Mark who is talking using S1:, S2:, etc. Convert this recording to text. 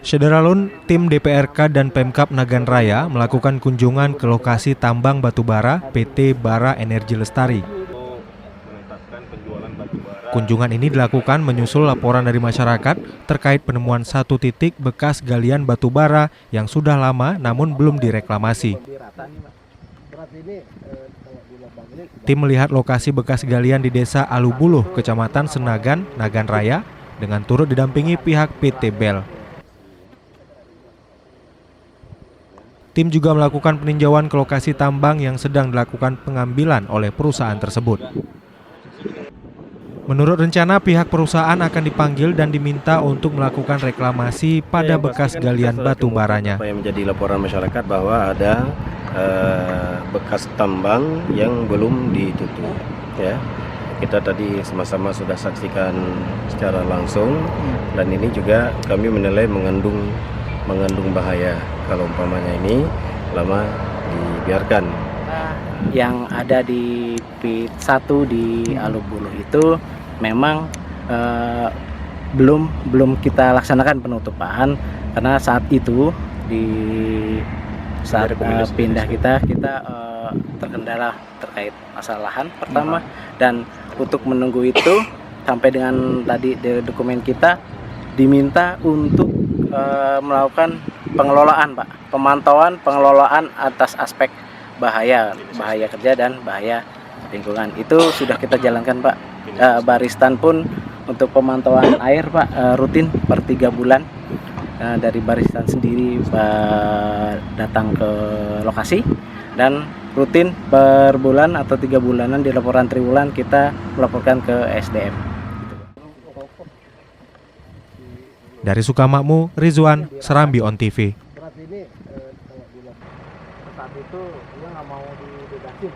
S1: Sederalun, tim DPRK dan Pemkab Nagan Raya melakukan kunjungan ke lokasi tambang batubara PT Bara Energi Lestari. Kunjungan ini dilakukan menyusul laporan dari masyarakat terkait penemuan satu titik bekas galian batubara yang sudah lama namun belum direklamasi. Tim melihat lokasi bekas galian di Desa Alubuluh, Kecamatan Senagan, Nagan Raya, dengan turut didampingi pihak PT BEL. Tim juga melakukan peninjauan ke lokasi tambang yang sedang dilakukan pengambilan oleh perusahaan tersebut. Menurut rencana, pihak perusahaan akan dipanggil dan diminta untuk melakukan reklamasi pada bekas galian batu baranya.
S2: Yang menjadi laporan masyarakat bahwa ada bekas tambang yang belum ditutup. Ya, kita tadi sama-sama sudah saksikan secara langsung, dan ini juga kami menilai mengandung bahaya kalau umpamanya ini lama dibiarkan.
S3: Yang ada di pit 1 di Alubuluh itu memang belum kita laksanakan penutupan karena saat itu saat pindah kita terkendala terkait masalah lahan pertama, dan untuk menunggu itu sampai dengan tadi dokumen kita diminta untuk melakukan pengelolaan, Pak, pengelolaan atas aspek bahaya kerja dan bahaya lingkungan. Itu sudah kita jalankan, Pak. Baristan pun untuk pemantauan air, Pak, rutin per 3 bulan. Dari Baristan sendiri datang ke lokasi, dan rutin per bulan atau 3 bulanan di laporan triwulan kita melaporkan ke SDM.
S1: Dari Sukamakmur, Rizwan, Serambi On TV.
S3: Saat itu dia nggak mau dibebasin.